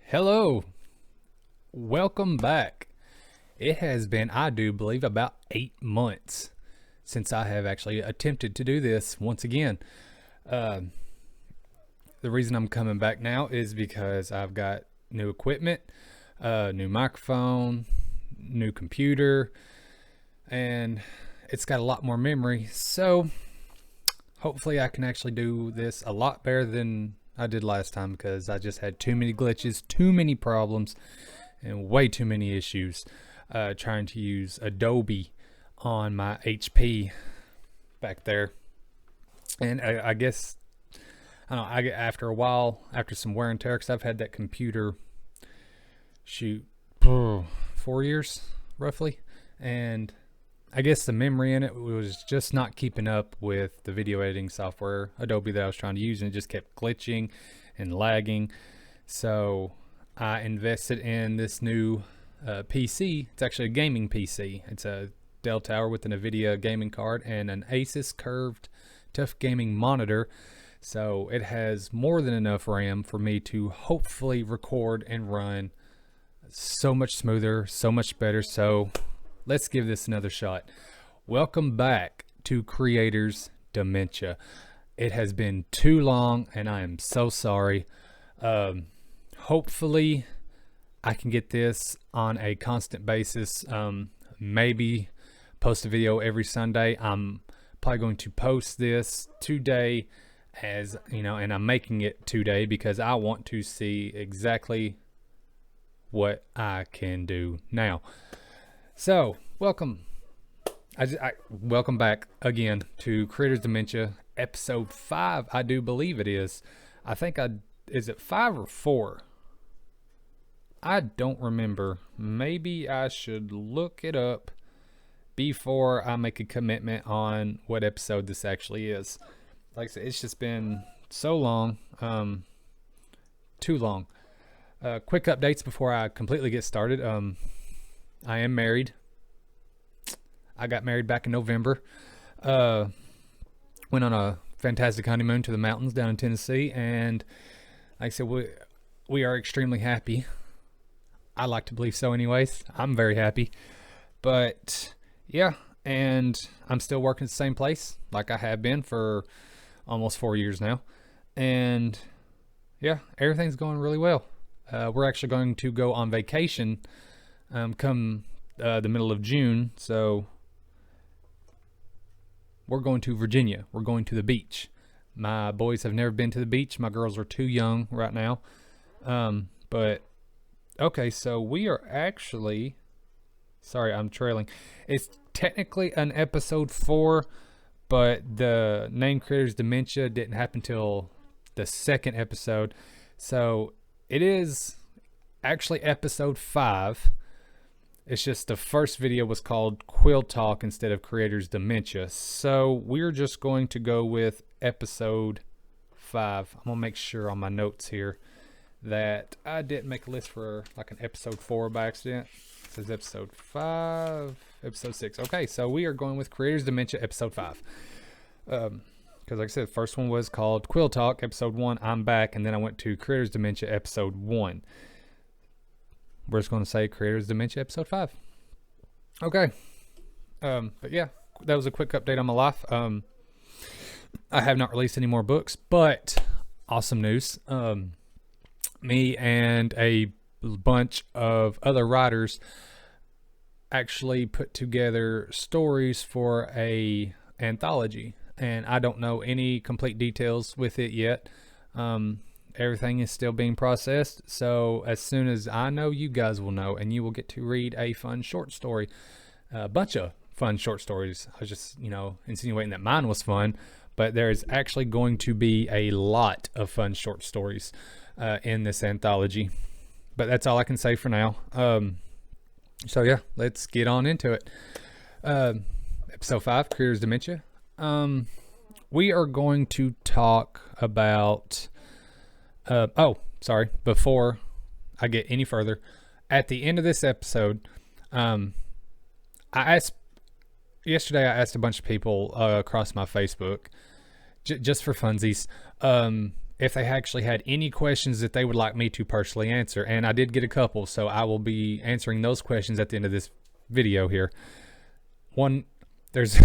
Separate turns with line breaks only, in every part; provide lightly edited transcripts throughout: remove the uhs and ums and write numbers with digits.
Hello, welcome back. It has been, I do believe, about 8 months since I have actually attempted to do this once again. Uh, the reason I'm coming back now is because I've got new equipment, new microphone, new computer, and it's got a lot more memory. So hopefully I can actually do this a lot better than I did last time, because I just had too many glitches, too many problems, and way too many issues trying to use Adobe on my HP back there. And I guess, I don't know, after a while, after some wear and tear, because I've had that computer, 4 years roughly, and I guess the memory in it was just not keeping up with the video editing software, Adobe, that I was trying to use, and it just kept glitching and lagging. So I invested in this new PC. It's actually a gaming PC. It's a Dell Tower with an NVIDIA gaming card and an Asus curved tough gaming monitor. So it has more than enough RAM for me to hopefully record and run so much smoother, so much better. So let's give this another shot. Welcome back to Creators Dementia. It has been too long and I am so sorry. Hopefully I can get this on a constant basis. Maybe post a video every Sunday. I'm probably going to post this today, as you know, and I'm making it today because I want to see exactly what I can do now. So, welcome. Welcome back again to Creators Dementia, episode 5. I do believe it is. Is it 5 or 4? I don't remember. Maybe I should look it up before I make a commitment on what episode this actually is. Like I said, it's just been so long, too long. Quick updates before I completely get started. I am married. I got married back in November. Went on a fantastic honeymoon to the mountains down in Tennessee, and like I said, we are extremely happy. I like to believe so anyways. I'm very happy. But yeah, and I'm still working at the same place like I have been for almost 4 years now. And yeah, everything's going really well. We're actually going to go on vacation come the middle of June. So we're going to Virginia. We're going to the beach. My boys have never been to the beach. My girls are too young right now. But okay, so we are actually, sorry, I'm trailing. It's technically an episode 4, but the name Creators Dementia didn't happen till the second episode. So it is actually episode 5. It's just the first video was called Quill Talk instead of Creators Dementia. So we're just going to go with episode 5. I'm going to make sure on my notes here that I didn't make a list for like an episode 4 by accident. It says episode 5, episode 6. Okay, so we are going with Creators Dementia episode 5. Because like I said, the first one was called Quill Talk, episode 1, I'm back, and then I went to Creators Dementia episode 1. We're just going to say Creators Dementia episode 5. Okay. But yeah, that was a quick update on my life. I have not released any more books, but awesome news. Me and a bunch of other writers actually put together stories for a anthology, and I don't know any complete details with it yet. Everything is still being processed, so as soon as I know, you guys will know, and you will get to read a fun short story, a bunch of fun short stories. I was just, insinuating that mine was fun, but there is actually going to be a lot of fun short stories in this anthology. But that's all I can say for now. So yeah, let's get on into it. Episode 5, Creators Dementia. We are going to talk about before I get any further, at the end of this episode, yesterday I asked a bunch of people across my Facebook, just for funsies, if they actually had any questions that they would like me to personally answer. And I did get a couple, so I will be answering those questions at the end of this video here. One, there's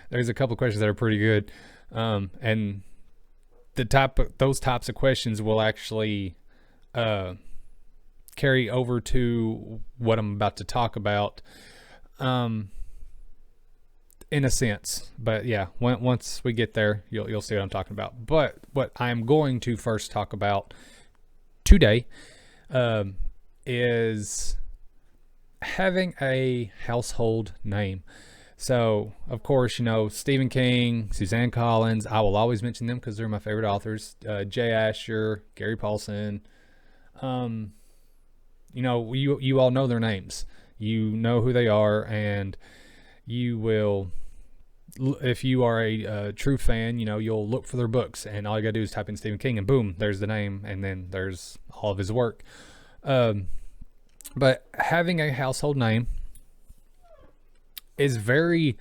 there's a couple questions that are pretty good, and those types of questions will actually carry over to what I'm about to talk about, in a sense. But yeah, once we get there, you'll see what I'm talking about. But what I'm going to first talk about today is having a household name. So, of course, Stephen King, Suzanne Collins, I will always mention them because they're my favorite authors. Jay Asher, Gary Paulson. You all know their names. You know who they are, and you will, if you are a true fan, you'll look for their books, and all you gotta do is type in Stephen King, and boom, there's the name, and then there's all of his work. But having a household name is very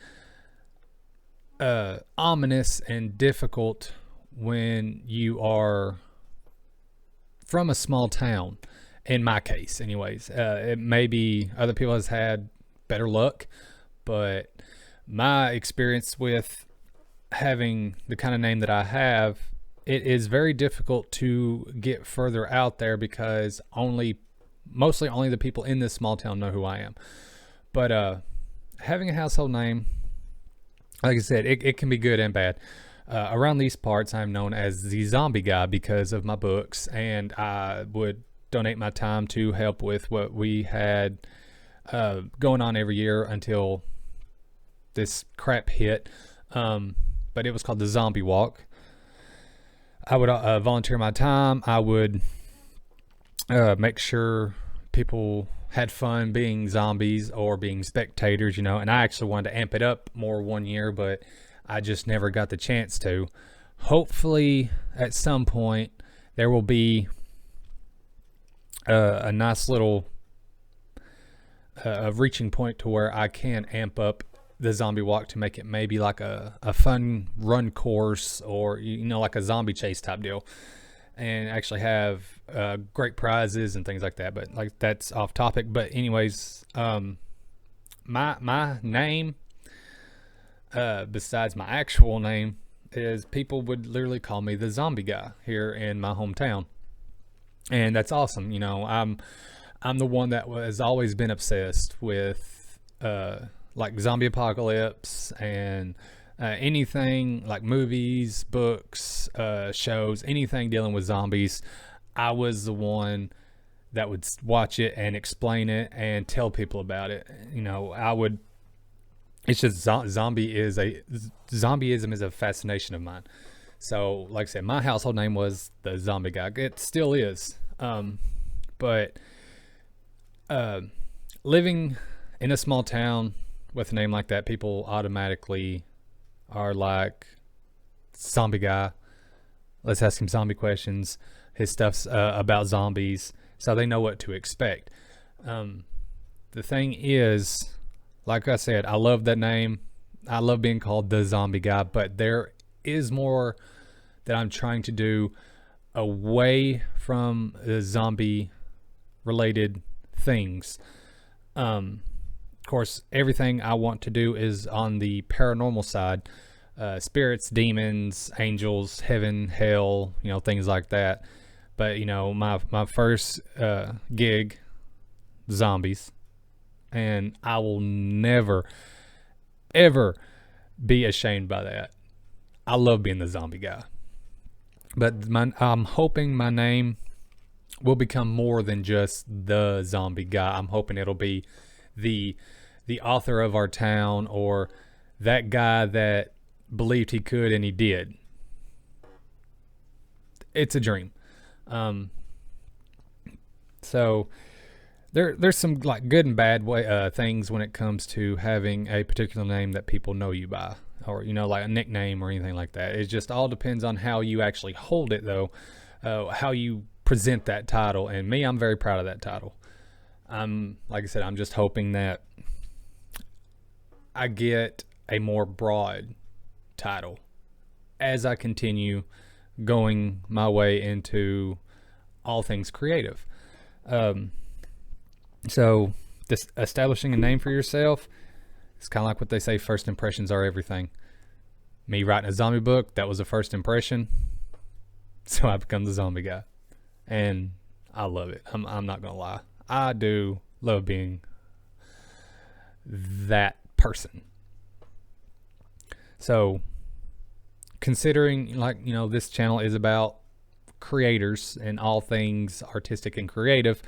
ominous and difficult when you are from a small town. In my case, anyways, it may be other people has had better luck, but my experience with having the kind of name that I have, it is very difficult to get further out there because mostly only the people in this small town know who I am. But having a household name, like I said, it can be good and bad. Around these parts, I'm known as the Zombie Guy because of my books, and I would donate my time to help with what we had going on every year until this crap hit. But it was called the Zombie Walk. I would volunteer my time. I would make sure people had fun being zombies or being spectators, and I actually wanted to amp it up more one year, but I just never got the chance to. Hopefully at some point there will be a nice little reaching point to where I can amp up the Zombie Walk to make it maybe like a fun run course, or like a zombie chase type deal, and actually have great prizes and things like that. But like, that's off topic. But anyways, my name, besides my actual name, is people would literally call me the Zombie Guy here in my hometown, and that's awesome. I'm the one that has always been obsessed with like zombie apocalypse and anything like movies, books, shows, anything dealing with zombies. I was the one that would watch it and explain it and tell people about it. It's just zombieism is a fascination of mine. So like I said, my household name was the Zombie Guy. It still is. But living in a small town with a name like that, people automatically are like, Zombie Guy, let's ask him zombie questions. His stuff's about zombies, so they know what to expect. The thing is, like I said, I love that name. I love being called the Zombie Guy, but there is more that I'm trying to do away from the zombie related things. Of course, everything I want to do is on the paranormal side. Spirits, demons, angels, heaven, hell, things like that. But my first gig, zombies, and I will never ever be ashamed by that. I love being the Zombie Guy. But I'm hoping my name will become more than just the Zombie Guy. I'm hoping it'll be the author of our town, or that guy that believed he could and he did. It's a dream. So there's some like good and bad things when it comes to having a particular name that people know you by, or like a nickname or anything like that. It just all depends on how you actually hold it, though, how you present that title. And me, I'm very proud of that title. Like I said, I'm just hoping that I get a more broad title as I continue going my way into all things creative. So this establishing a name for yourself, it's kind of like what they say, first impressions are everything. Me writing a zombie book, that was a first impression. So I become the zombie guy. And I love it. I'm not going to lie. I do love being that person. So considering, like, you know, this channel is about creators and all things artistic and creative,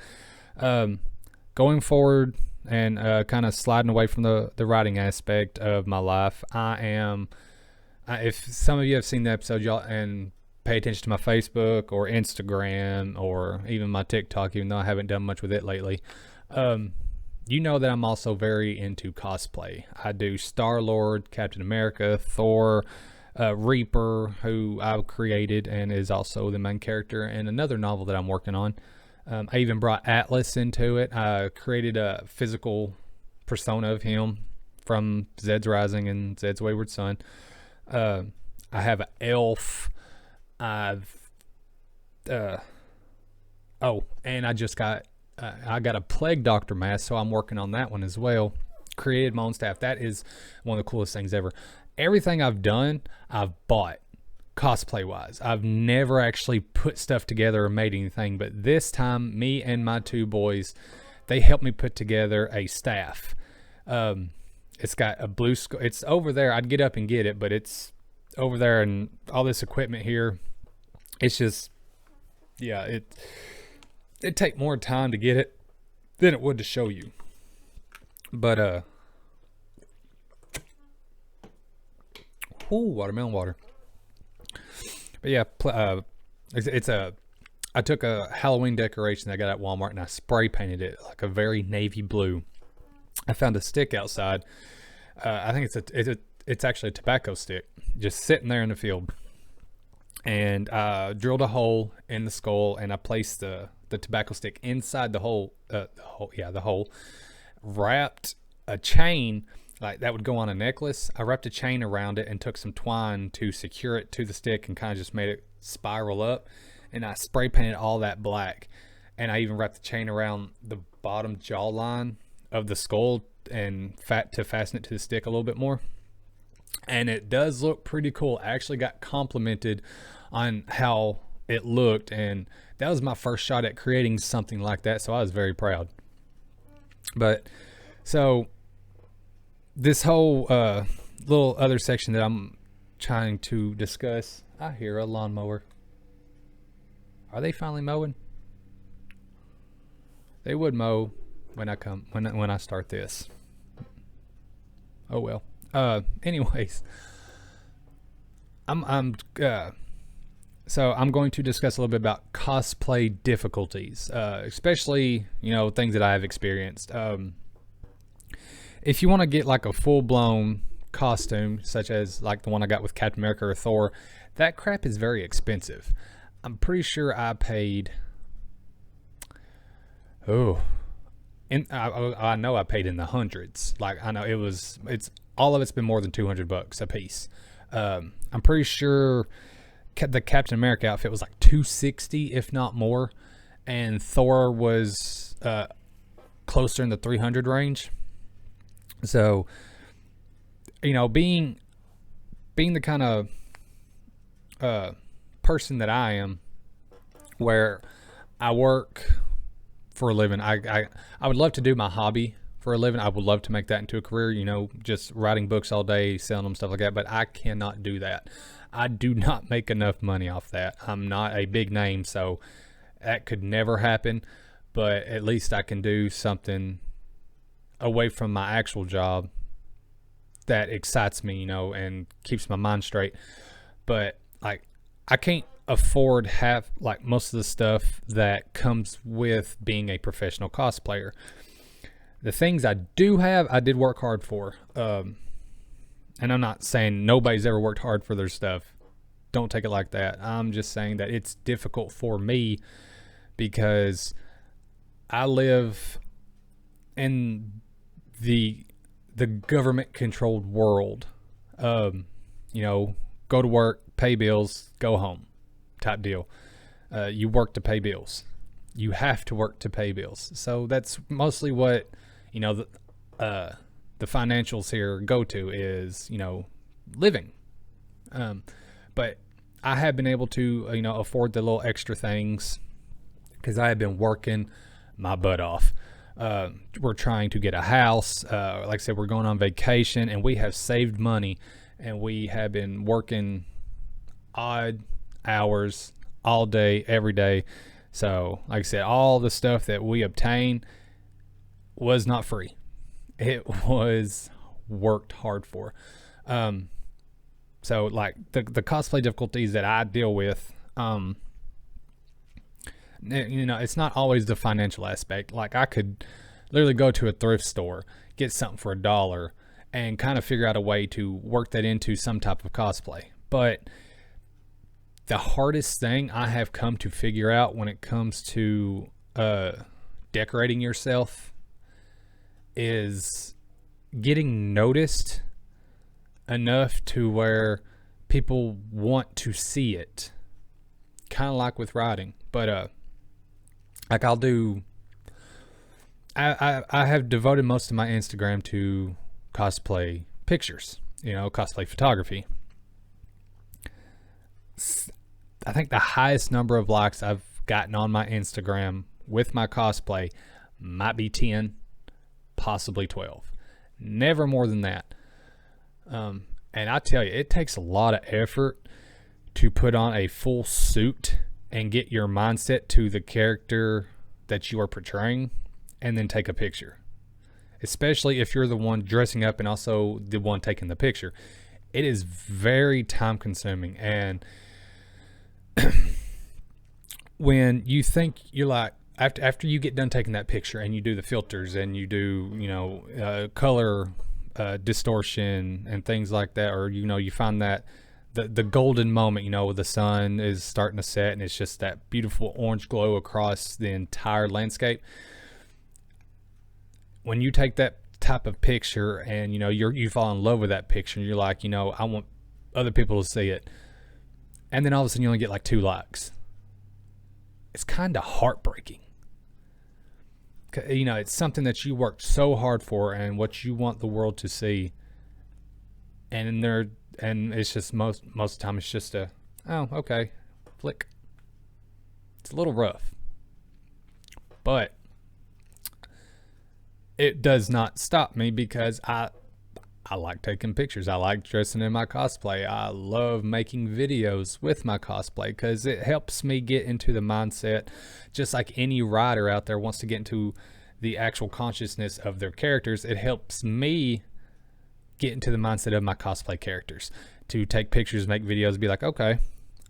going forward and kind of sliding away from the writing aspect of my life, if some of you have seen the episode, y'all, and pay attention to my Facebook or Instagram or even my TikTok, even though I haven't done much with it lately, you know that I'm also very into cosplay. I do Star-Lord, Captain America, Thor, Reaper, who I've created and is also the main character in another novel that I'm working on. I even brought Atlas into it. I created a physical persona of him from Z.E.D.S Rising and Z.E.D.S Wayward Son. I have an elf. And I just got I got a plague doctor mask, so I'm working on that one as well. Created my own staff. That is one of the coolest things ever. Everything I've done, I've bought cosplay wise. I've never actually put stuff together or made anything, but this time me and my two boys, they helped me put together a staff. It's got a blue it's over there. I'd get up and get it, but it's over there, and all this equipment here, it's just, yeah, it'd take more time to get it than it would to show you. But watermelon water. But yeah, I took a Halloween decoration that I got at Walmart and I spray painted it like a very navy blue. I found a stick outside. I think it's actually a tobacco stick, just sitting there in the field. And I drilled a hole in the skull, and I placed the tobacco stick inside the hole. The hole. Wrapped a chain, like that would go on a necklace. I wrapped a chain around it and took some twine to secure it to the stick and kind of just made it spiral up. And I spray painted all that black. And I even wrapped the chain around the bottom jawline of the skull and to fasten it to the stick a little bit more. And it does look pretty cool. I actually got complimented on how it looked, and that was my first shot at creating something like that, so I was very proud. But so this whole little other section that I'm trying to discuss, I hear a lawnmower. Are they finally mowing? They would mow when I start this. Oh well. Anyways, so I'm going to discuss a little bit about cosplay difficulties, especially, you know, things that I have experienced. If you want to get like a full-blown costume, such as like the one I got with Captain America or Thor, that crap is very expensive. I'm pretty sure I paid, I know I paid in the hundreds. Like, I know it's all of it's been more than $200 a piece. I'm pretty sure the Captain America outfit was like $260, if not more, and Thor was closer in the $300 range. So, you know, being the kind of person that I am, where I work for a living, I would love to do my hobby for a living. I would love to make that into a career, you know, just writing books all day, selling them, stuff like that. But I cannot do that. I do not make enough money off that. I'm not a big name, so that could never happen. But at least I can do something away from my actual job that excites me, you know, and keeps my mind straight. But like, I can't afford half, like, most of the stuff that comes with being a professional cosplayer. The things I do have, I did work hard for. And I'm not saying nobody's ever worked hard for their stuff. Don't take it like that. I'm just saying that it's difficult for me because I live in the government-controlled world. You know, go to work, pay bills, go home. type deal. You work to pay bills. You have to work to pay bills. So that's mostly what, the financials here go to is, living. But I have been able to, afford the little extra things because I have been working my butt off. We're trying to get a house. Like I said, we're going on vacation, and we have saved money, and we have been working odd hours all day, every day. So, like I said, all the stuff that we obtain was not free. It was worked hard for. So, like the cosplay difficulties that I deal with, it's not always the financial aspect. Like, I could literally go to a thrift store, get something for $1, and kind of figure out a way to work that into some type of cosplay. But the hardest thing I have come to figure out when it comes to decorating yourself is getting noticed enough to where people want to see it. Kind of like with writing. But like I have devoted most of my Instagram to cosplay pictures, cosplay photography. I think the highest number of likes I've gotten on my Instagram with my cosplay might be 10, possibly 12. Never more than that. And I tell you, it takes a lot of effort to put on a full suit and get your mindset to the character that you are portraying and then take a picture. Especially if you're the one dressing up and also the one taking the picture. It is very time consuming, and when you think you're like, after you get done taking that picture and you do the filters and you do color distortion and things like that, or you find that the golden moment, the sun is starting to set and it's just that beautiful orange glow across the entire landscape. When you take that type of picture and you fall in love with that picture, and you're like, I want other people to see it, and then all of a sudden you only get like 2 likes. It's kind of heartbreaking. It's something that you worked so hard for and what you want the world to see, and it's just most of the time it's just okay, flick. It's a little rough, but it does not stop me because I like taking pictures. I like dressing in my cosplay. I love making videos with my cosplay because it helps me get into the mindset, just like any writer out there wants to get into the actual consciousness of their characters. It helps me get into the mindset of my cosplay characters, to take pictures, make videos, be like, okay,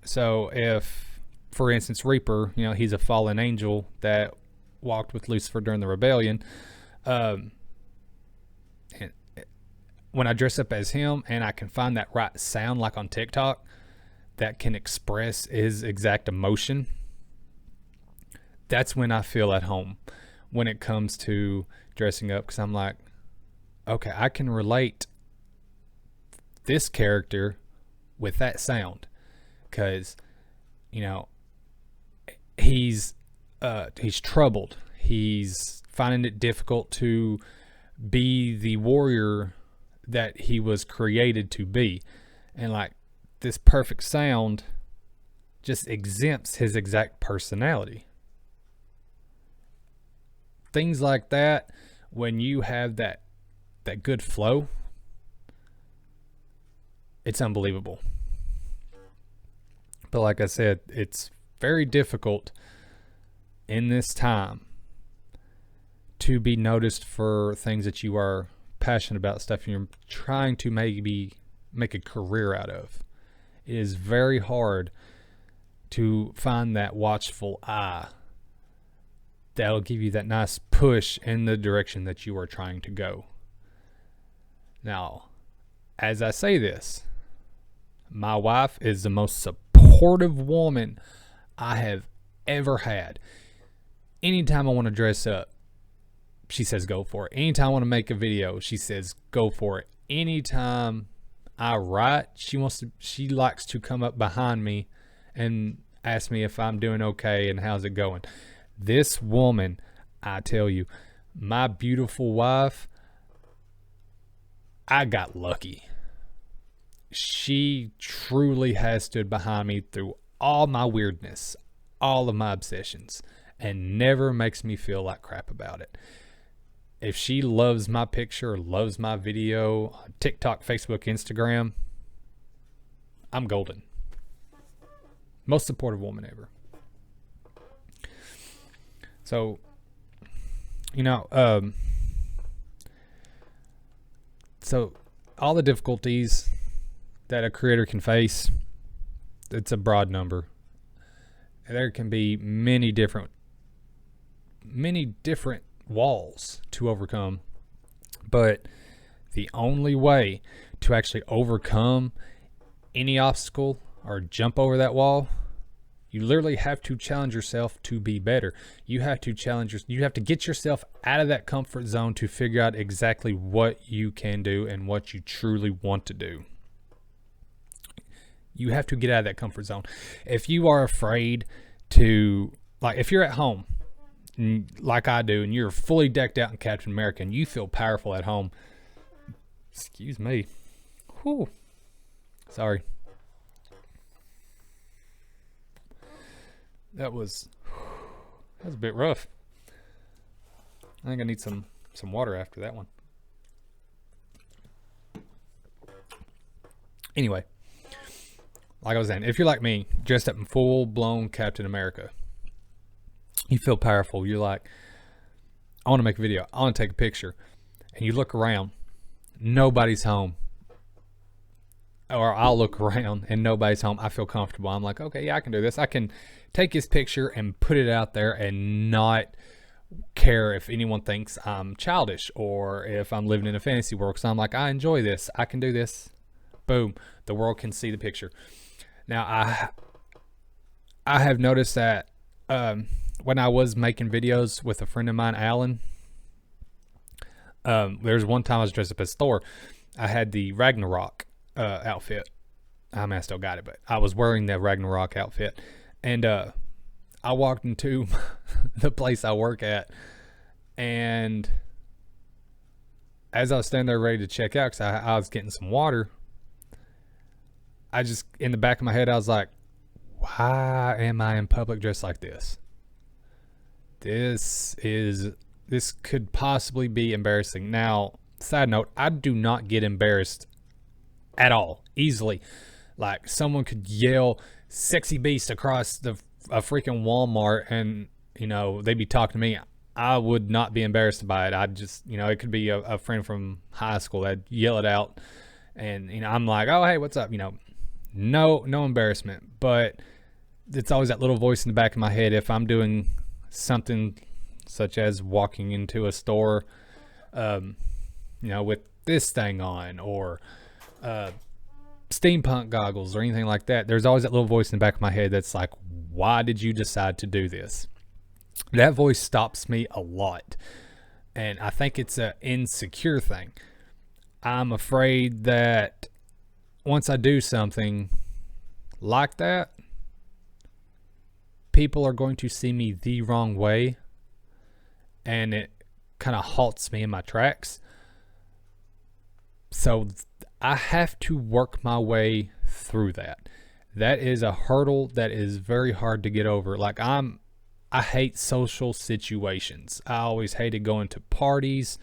so if, for instance, Reaper, he's a fallen angel that walked with Lucifer during the rebellion. And when I dress up as him and I can find that right sound, like on TikTok, that can express his exact emotion, that's when I feel at home when it comes to dressing up, because I'm like, okay, I can relate this character with that sound, because he's troubled, he's finding it difficult to be the warrior that he was created to be, and like this perfect sound just exempts his exact personality. Things like that, when you have that good flow, it's unbelievable. But like I said, it's very difficult in this time to be noticed for things that you are passionate about, stuff you're trying to maybe make a career out of. It is very hard to find that watchful eye that'll give you that nice push in the direction that you are trying to go. Now, as I say this, my wife is the most supportive woman I have ever had. Anytime I want to dress up, she says go for it. Anytime I want to make a video, she says go for it. Anytime I write, she likes to come up behind me and ask me if I'm doing okay and how's it going. This woman, I tell you, my beautiful wife, I got lucky. She truly has stood behind me through all my weirdness, all of my obsessions, and never makes me feel like crap about it. If she loves my picture, loves my video on TikTok, Facebook, Instagram, I'm golden. Most supportive woman ever. So, so all the difficulties that a creator can face, it's a broad number. There can be many different walls to overcome, but the only way to actually overcome any obstacle or jump over that wall, you literally have to challenge yourself to be better. You have to you have to get yourself out of that comfort zone to figure out exactly what you can do and what you truly want to do. You have to get out of that comfort zone. If you are afraid to, like, if you're at home like I do and you're fully decked out in Captain America and you feel powerful at home, excuse me, whew, sorry, that was a bit rough. I think I need some water after that one. Anyway, like I was saying, if you're like me, dressed up in full-blown Captain America, you feel powerful. You're like, I want to make a video. I want to take a picture. And you look around. Nobody's home. Or I'll look around and nobody's home. I feel comfortable. I'm like, okay, yeah, I can do this. I can take this picture and put it out there and not care if anyone thinks I'm childish or if I'm living in a fantasy world. So I'm like, I enjoy this. I can do this. Boom. The world can see the picture. Now, I have noticed that when I was making videos with a friend of mine, Alan, there's one time I was dressed up as Thor. I had the Ragnarok outfit. I mean, I still got it, but I was wearing the Ragnarok outfit. And I walked into the place I work at, and as I was standing there ready to check out, because I was getting some water, I just, in the back of my head, I was like, why am I in public dressed like this? This could possibly be embarrassing. Now, side note, I do not get embarrassed at all, easily. Like, someone could yell "sexy beast" across a freaking Walmart and, they'd be talking to me. I would not be embarrassed by it. I just, it could be a friend from high school that'd yell it out. And, I'm like, oh, hey, what's up? No embarrassment. But it's always that little voice in the back of my head. If I'm doing something such as walking into a store, with this thing on, or steampunk goggles or anything like that, there's always that little voice in the back of my head that's like, why did you decide to do this? That voice stops me a lot. And I think it's an insecure thing. I'm afraid that once I do something like that, people are going to see me the wrong way, and it kind of halts me in my tracks. So I have to work my way through that. That is a hurdle that is very hard to get over. Like, I hate social situations. I always hated going to parties.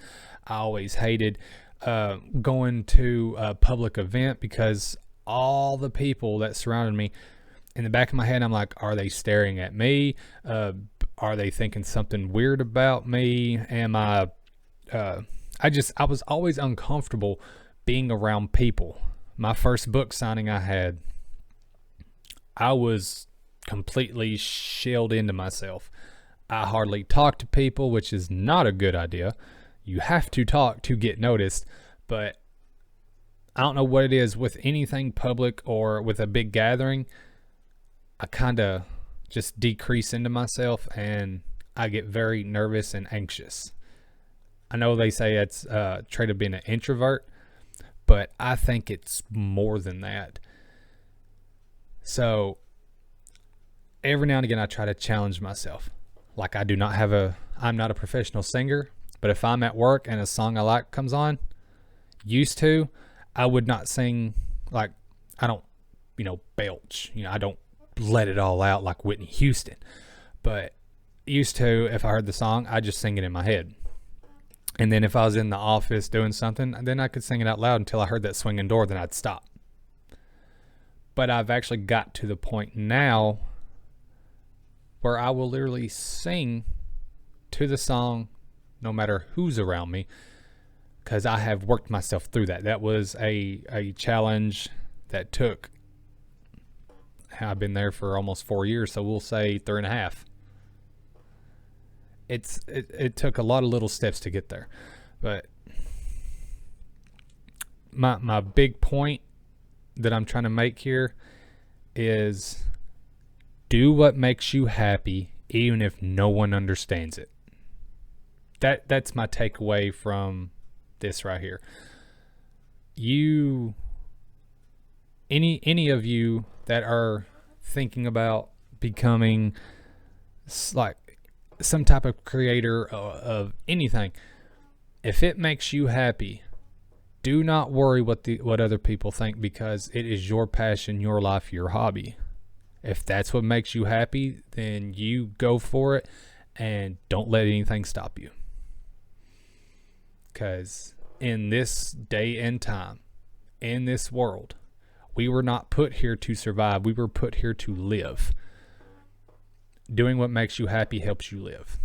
I always hated going to a public event, because all the people that surrounded me, in the back of my head, I'm like, are they staring at me? Are they thinking something weird about me? Am I was always uncomfortable being around people. My first book signing I had, I was completely shelled into myself. I hardly talked to people, which is not a good idea. You have to talk to get noticed, but I don't know what it is with anything public or with a big gathering. I kind of just decrease into myself and I get very nervous and anxious. I know they say it's a trait of being an introvert, but I think it's more than that. So every now and again I try to challenge myself. Like I'm not a professional singer, but if I'm at work and a song I like comes on, used to, I would not sing like, I don't, belch. I don't let it all out like Whitney Houston. But used to, if I heard the song, I'd just sing it in my head. And then if I was in the office doing something, then I could sing it out loud until I heard that swinging door, then I'd stop. But I've actually got to the point now where I will literally sing to the song no matter who's around me, because I have worked myself through that. That was a challenge that took, I've been there for almost 4 years, so we'll say 3.5. It took a lot of little steps to get there. But my big point that I'm trying to make here is do what makes you happy, even if no one understands it. That's my takeaway from this right here. Any of you that are thinking about becoming like some type of creator of anything, if it makes you happy, do not worry what other people think, because it is your passion, your life, your hobby. If that's what makes you happy, then you go for it and don't let anything stop you. Because in this day and time, in this world, we were not put here to survive. We were put here to live. Doing what makes you happy helps you live.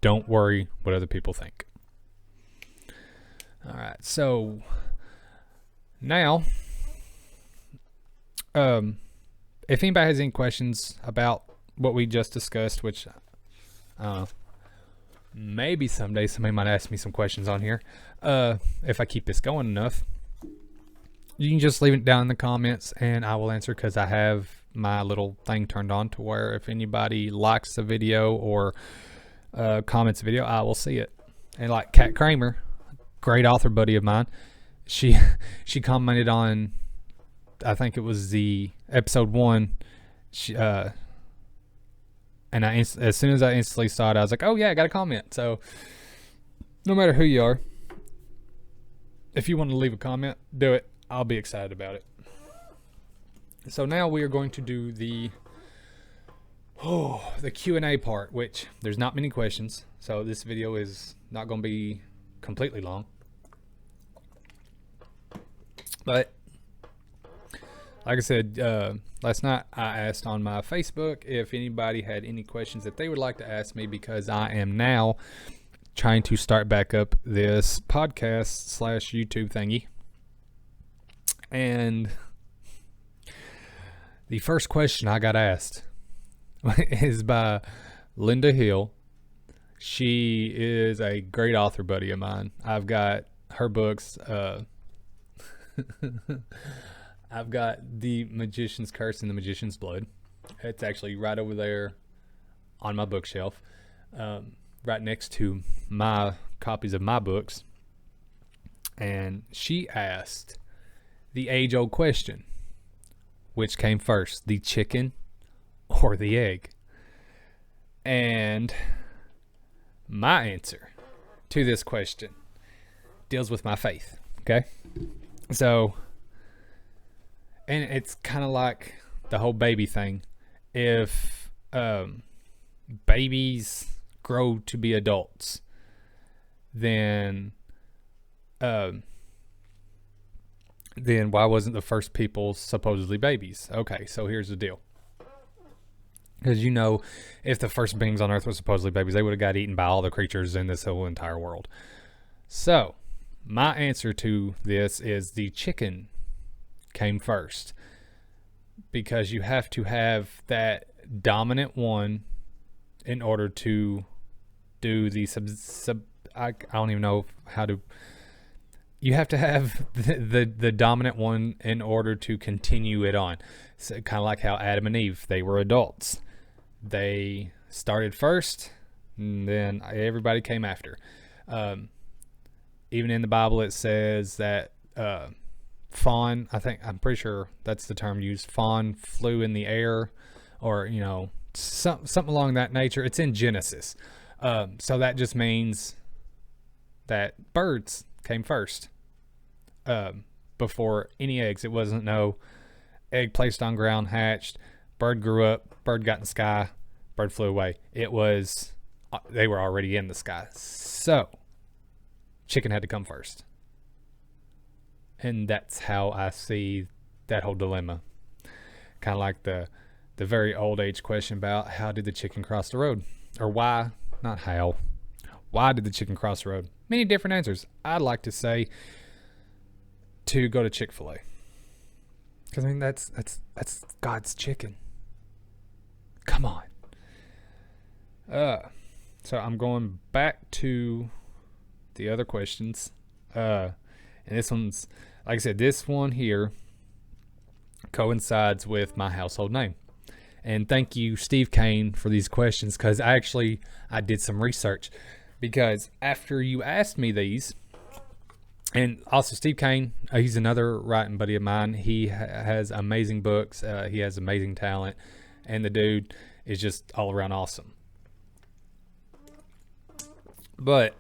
Don't worry what other people think. All right, so now, if anybody has any questions about what we just discussed, which maybe someday somebody might ask me some questions on here, if I keep this going enough, you can just leave it down in the comments and I will answer, because I have my little thing turned on to where if anybody likes a video or comments a video, I will see it. And like Kat Kramer, great author buddy of mine, she commented on, I think it was the episode 1, and as soon as I instantly saw it, I was like, oh yeah, I got a comment. So no matter who you are, if you want to leave a comment, do it. I'll be excited about it. So now we are going to do the Q&A part, which there's not many questions, so this video is not going to be completely long. But like I said, last night I asked on my Facebook if anybody had any questions that they would like to ask me, because I am now trying to start back up this podcast / YouTube thingy. And the first question I got asked is by Linda Hill. She is a great author buddy of mine. I've got her books. I've got The Magician's Curse and The Magician's Blood. It's actually right over there on my bookshelf, right next to my copies of my books. And she asked the age-old question: which came first, the chicken or the egg? And my answer to this question deals with my faith, okay? So, and it's kind of like the whole baby thing. If babies grow to be adults, then why wasn't the first people supposedly babies? Okay, so here's the deal. Because if the first beings on earth were supposedly babies, they would have got eaten by all the creatures in this whole entire world. So my answer to this is the chicken came first, because you have to have that dominant one in order to do the I don't even know how to. You have to have the dominant one in order to continue it on. So kind of like how Adam and Eve, they were adults. They started first, and then everybody came after. Even in the Bible, it says that fawn, I'm pretty sure that's the term used, fawn flew in the air, or, you know, something along that nature. It's in Genesis. So that just means that birds came first, before any eggs. It wasn't no egg placed on ground, hatched, bird grew up, bird got in the sky, bird flew away. It was, they were already in the sky. So chicken had to come first. And that's how I see that whole dilemma. Kind of like the very old age question about how did the chicken cross the road? Or why, not how, why did the chicken cross the road? Many different answers. I'd like to say to go to Chick-fil-A. Because, I mean, that's God's chicken. Come on. So I'm going back to the other questions. And this one's, like I said, this one here coincides with my household name. And thank you, Steve Kane, for these questions, because I did some research. Because after you asked me these, and also Steve Kane, he's another writing buddy of mine. He has amazing books. He has amazing talent. And the dude is just all around awesome. But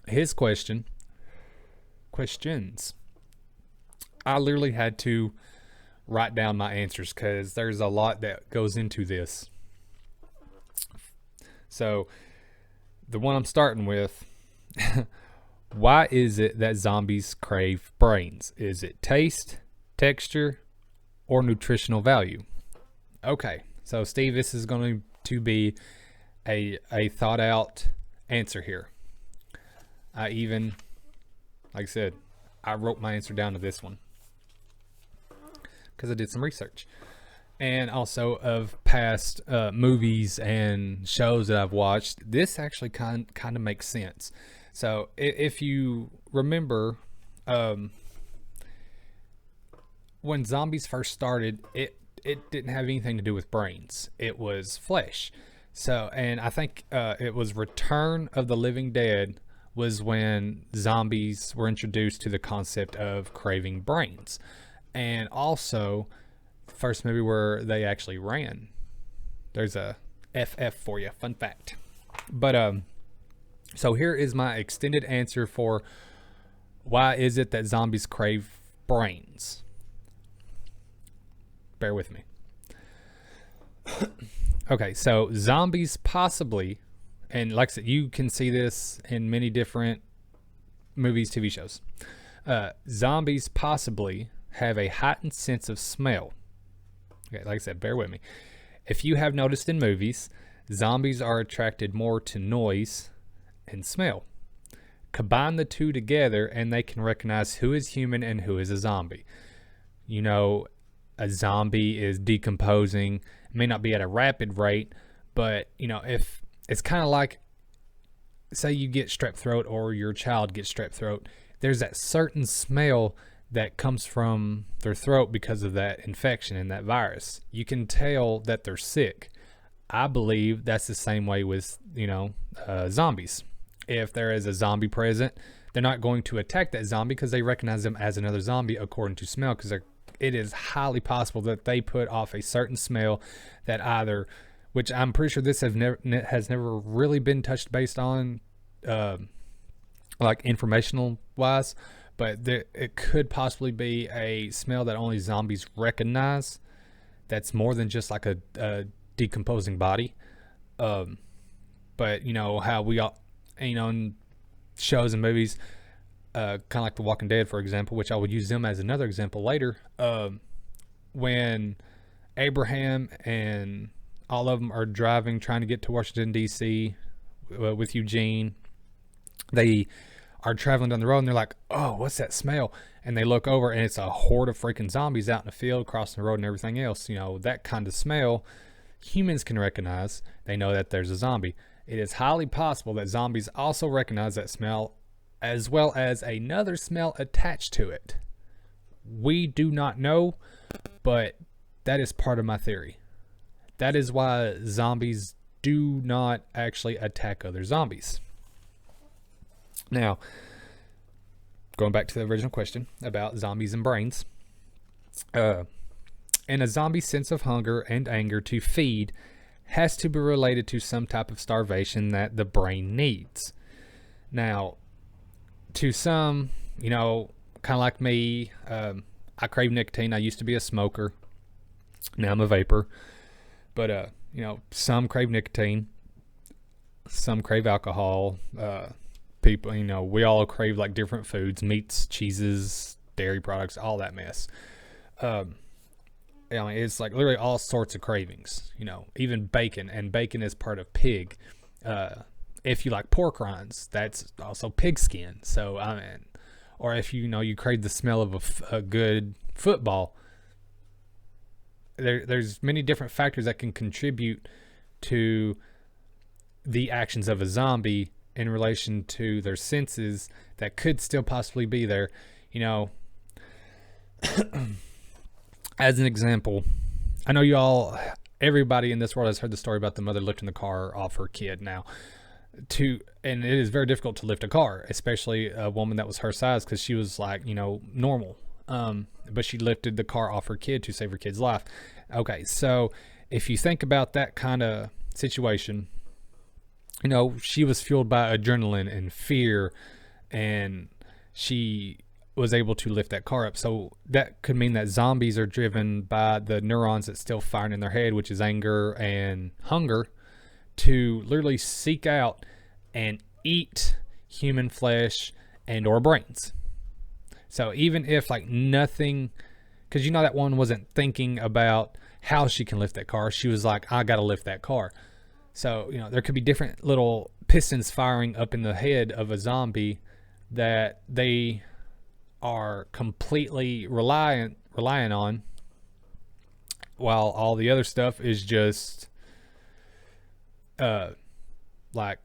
his questions, I literally had to write down my answers because there's a lot that goes into this. So the one I'm starting with, why is it that zombies crave brains? Is it taste, texture, or nutritional value? Okay, so Steve, this is going to be a thought out answer here. Like I said, I wrote my answer down to this one because I did some research, and also of past movies and shows that I've watched. This actually kind of makes sense. So if you remember, when zombies first started, it didn't have anything to do with brains. It was flesh. So, and I think it was Return of the Living Dead was when zombies were introduced to the concept of craving brains. And also, the first movie where they actually ran. There's a FF for you, fun fact. But, so here is my extended answer for why is it that zombies crave brains. Bear with me. Okay, so zombies possibly, and like I said, you can see this in many different movies, TV shows. Zombies possibly have a heightened sense of smell. Okay, like I said, bear with me. If you have noticed in movies, zombies are attracted more to noise and smell. Combine the two together and they can recognize who is human and who is a zombie. You know, a zombie is decomposing. It may not be at a rapid rate, but you know, if it's kind of like, say you get strep throat or your child gets strep throat, there's that certain smell that comes from their throat because of that infection and that virus. You can tell that they're sick. I believe that's the same way with, you know, zombies. If there is a zombie present, they're not going to attack that zombie because they recognize them as another zombie according to smell, because it is highly possible that they put off a certain smell that either, which I'm pretty sure this has never really been touched based on, like informational wise, but it could possibly be a smell that only zombies recognize. That's more than just like a decomposing body. But you know how we all, you know, in shows and movies, kind of like The Walking Dead, for example, which I would use them as another example later. When Abraham and all of them are driving, trying to get to Washington, D.C. With Eugene, they are traveling down the road and they're like, oh, what's that smell? And they look over and it's a horde of freaking zombies out in the field, crossing the road and everything else. You know, that kind of smell humans can recognize. They know that there's a zombie. It is highly possible that zombies also recognize that smell, as well as another smell attached to it. We do not know, but that is part of my theory. That is why zombies do not actually attack other zombies. Now, going back to the original question about zombies and brains. And a zombie's sense of hunger and anger to feed has to be related to some type of starvation that the brain needs. Now, to some, kind of like me, I crave nicotine. I used to be a smoker. Now I'm a vapor. But, some crave nicotine. Some crave alcohol. People, we all crave like different foods, meats, cheeses, dairy products, all that mess. It's like literally all sorts of cravings, even bacon, and bacon is part of pig. If you like pork rinds, that's also pig skin. So, or if you crave the smell of a good football, there's many different factors that can contribute to the actions of a zombie in relation to their senses that could still possibly be there, As an example, I know everybody in this world has heard the story about the mother lifting the car off her kid. Now, and it is very difficult to lift a car, especially a woman that was her size, because she was like, normal. But she lifted the car off her kid to save her kid's life. Okay, so if you think about that kind of situation, she was fueled by adrenaline and fear, and she was able to lift that car up. So that could mean that zombies are driven by the neurons that's still firing in their head, which is anger and hunger, to literally seek out and eat human flesh and or brains. So even if like nothing, because that one wasn't thinking about how she can lift that car. She was like, I got to lift that car. So, there could be different little pistons firing up in the head of a zombie that they are completely relying on, while all the other stuff is just like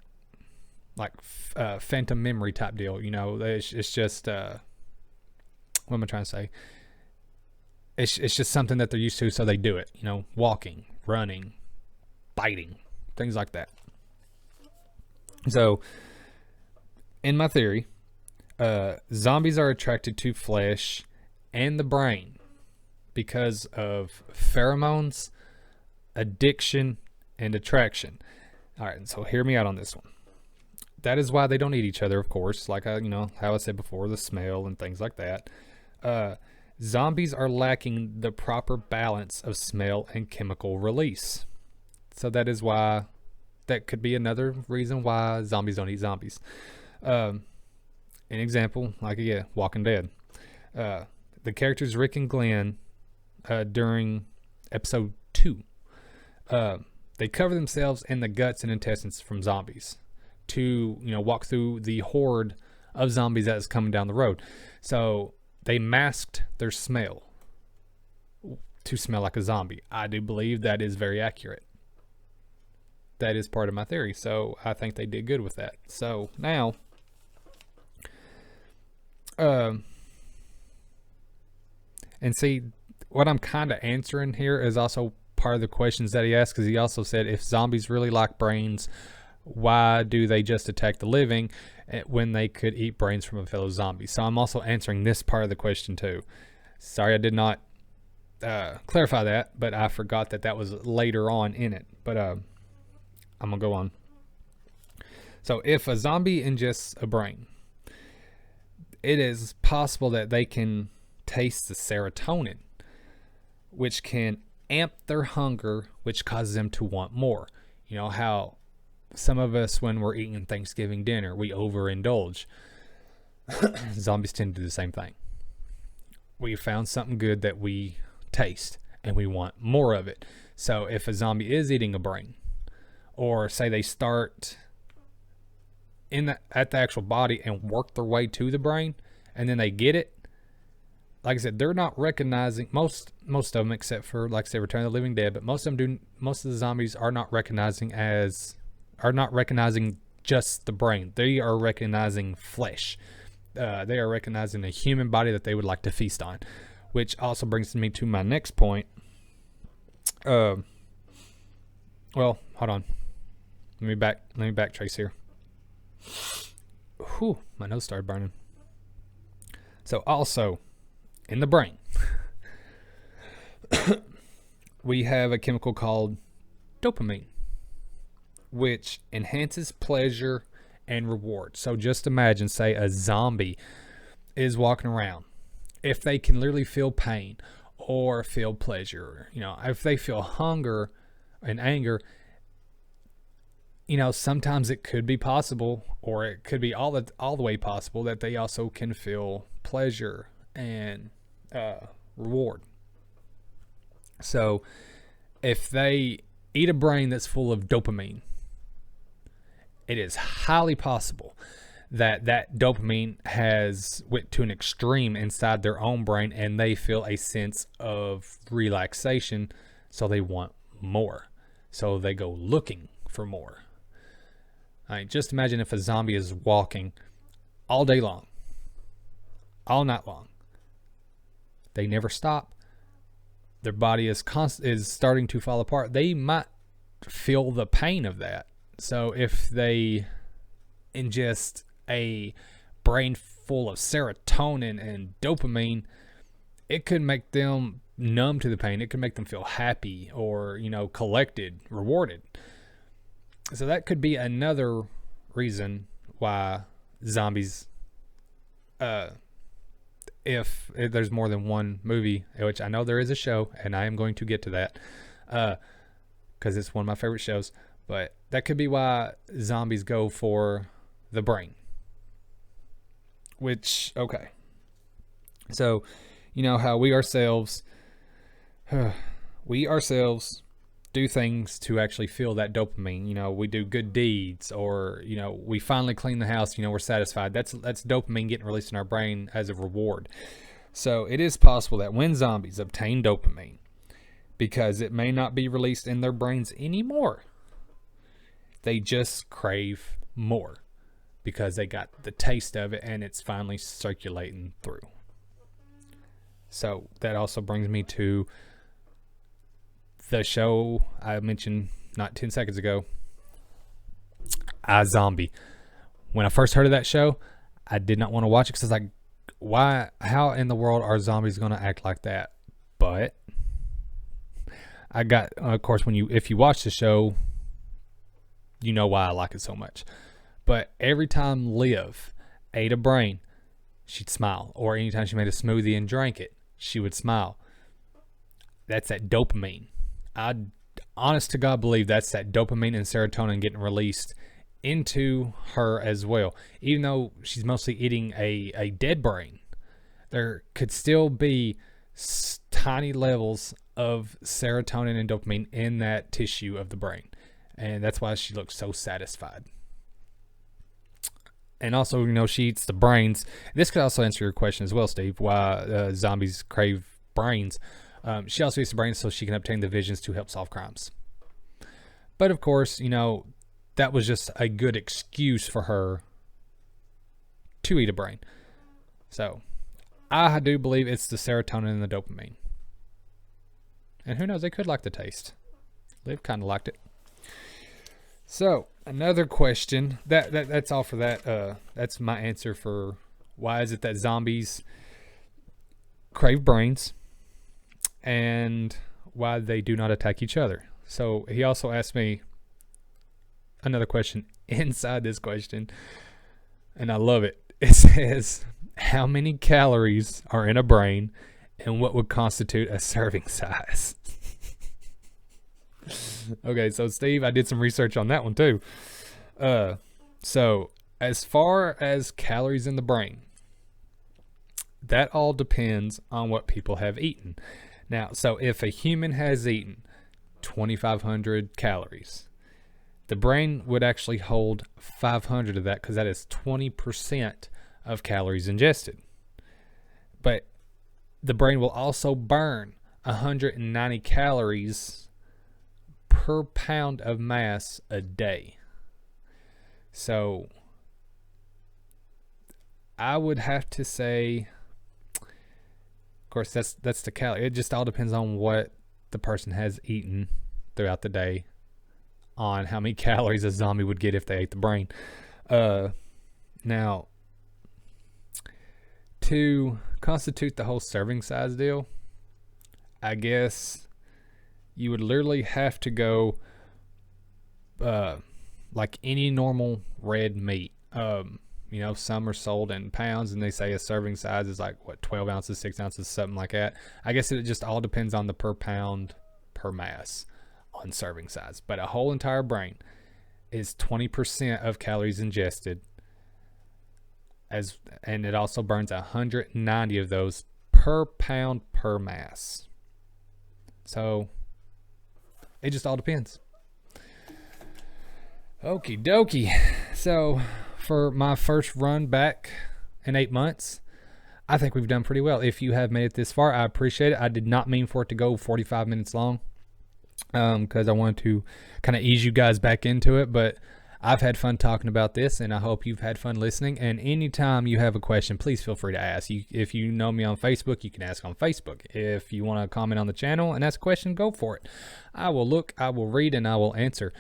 phantom memory type deal. It's just what am I trying to say? It's just something that they're used to, so they do it. Walking, running, biting, things like that. So, in my theory, zombies are attracted to flesh and the brain because of pheromones, addiction, and attraction. All right, so hear me out on this one. That is why they don't eat each other, of course, like how I said before, the smell and things like that. Zombies are lacking the proper balance of smell and chemical release. So that is why, that could be another reason why zombies don't eat zombies. An example, Walking Dead. The characters Rick and Glenn, during episode 2, they cover themselves in the guts and intestines from zombies to, walk through the horde of zombies that is coming down the road. So they masked their smell to smell like a zombie. I do believe that is very accurate. That is part of my theory. So I think they did good with that. So now, and see, what I'm kind of answering here is also part of the questions that he asked, because he also said, if zombies really like brains, why do they just attack the living when they could eat brains from a fellow zombie? So I'm also answering this part of the question too. Sorry, I did not clarify that, but I forgot that was later on in it. But I'm gonna go on. So if a zombie ingests a brain, it is possible that they can taste the serotonin, which can amp their hunger, which causes them to want more. How some of us, when we're eating Thanksgiving dinner, we overindulge. Zombies tend to do the same thing. We found something good that we taste, and we want more of it. So if a zombie is eating a brain, or say they start at the actual body and work their way to the brain, and then they get it, like I said, they're not recognizing, most of them, except for, like I said, Return of the Living Dead, but most of the zombies are not recognizing just the brain. They are recognizing flesh. They are recognizing a human body that they would like to feast on, which also brings me to my next point. Well, hold on. Let me backtrace here. Whew, my nose started burning. So also in the brain, we have a chemical called dopamine, which enhances pleasure and reward. So just imagine, say, a zombie is walking around. If they can literally feel pain or feel pleasure, if they feel hunger and anger, sometimes it could be possible, or it could be all the way possible, that they also can feel pleasure and reward. So if they eat a brain that's full of dopamine, it is highly possible that dopamine has went to an extreme inside their own brain, and they feel a sense of relaxation, so they want more. So they go looking for more. Just imagine if a zombie is walking all day long, all night long. They never stop. Their body is starting to fall apart. They might feel the pain of that. So if they ingest a brain full of serotonin and dopamine, it could make them numb to the pain. It could make them feel happy or, collected, rewarded. So that could be another reason why zombies, if there's more than one movie, which I know there is a show, and I am going to get to that, because it's one of my favorite shows, but that could be why zombies go for the brain. Which, okay. So, how we ourselves do things to actually feel that dopamine. We do good deeds, or we finally clean the house. We're satisfied. That's dopamine getting released in our brain as a reward. So it is possible that when zombies obtain dopamine, because it may not be released in their brains anymore, they just crave more because they got the taste of it and it's finally circulating through. So that also brings me to the show I mentioned not 10 seconds ago, iZombie. When I first heard of that show, I did not want to watch it because I was like, why? How in the world are zombies going to act like that? But I got, of course, if you watch the show, you know why I like it so much. But every time Liv ate a brain, she'd smile. Or anytime she made a smoothie and drank it, she would smile. That's that dopamine. I honest to God believe that's that dopamine and serotonin getting released into her as well. Even though she's mostly eating a dead brain, there could still be tiny levels of serotonin and dopamine in that tissue of the brain. And that's why she looks so satisfied. And also, she eats the brains. This could also answer your question as well, Steve, why zombies crave brains. She also eats the brains so she can obtain the visions to help solve crimes. But of course, that was just a good excuse for her to eat a brain. So, I do believe it's the serotonin and the dopamine. And who knows, they could like the taste. Liv kind of liked it. So, another question. That's all for that. That's my answer for why is it that zombies crave brains and why they do not attack each other. So, he also asked me another question inside this question, and I love it. It says, how many calories are in a brain and what would constitute a serving size? Okay, so Steve, I did some research on that one too. So as far as calories in the brain, that all depends on what people have eaten. Now, so if a human has eaten 2,500 calories, the brain would actually hold 500 of that because that is 20% of calories ingested. But the brain will also burn 190 calories per pound of mass a day. So I would have to say, of course, that's the calorie. It just all depends on what the person has eaten throughout the day, on how many calories a zombie would get if they ate the brain. Now, to constitute the whole serving size deal, I guess you would literally have to go like any normal red meat. You know, some are sold in pounds, and they say a serving size is like, what, 12 ounces, 6 ounces, something like that. I guess it just all depends on the per pound per mass on serving size. But a whole entire brain is 20% of calories ingested, and it also burns 190 of those per pound per mass. So it just all depends. Okie dokie. So for my first run back in 8 months, I think we've done pretty well. If you have made it this far, I appreciate it. I did not mean for it to go 45 minutes long, because I wanted to kind of ease you guys back into it, but I've had fun talking about this, and I hope you've had fun listening. And anytime you have a question, please feel free to ask. If you know me on Facebook, you can ask on Facebook. If you want to comment on the channel and ask a question, go for it. I will look, I will read, and I will answer.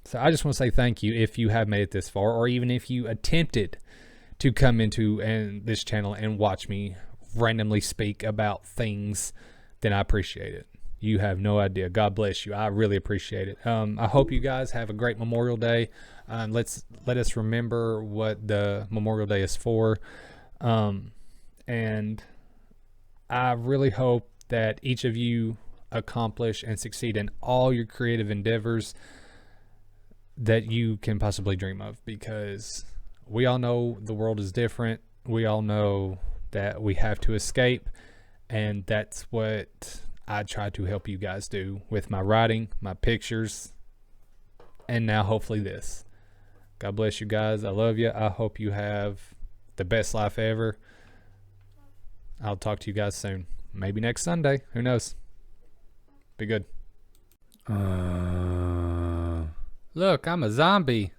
So I just want to say thank you if you have made it this far, or even if you attempted to come into this channel and watch me randomly speak about things, then I appreciate it. You have no idea. God bless you. I really appreciate it. I hope you guys have a great Memorial Day. Let us remember what the Memorial Day is for. And I really hope that each of you accomplish and succeed in all your creative endeavors that you can possibly dream of, because we all know the world is different. We all know that we have to escape, and that's what I try to help you guys do with my writing, my pictures, and now hopefully this. God bless you guys. I love you. I hope you have the best life ever. I'll talk to you guys soon. Maybe next Sunday. Who knows? Be good. Look, I'm a zombie.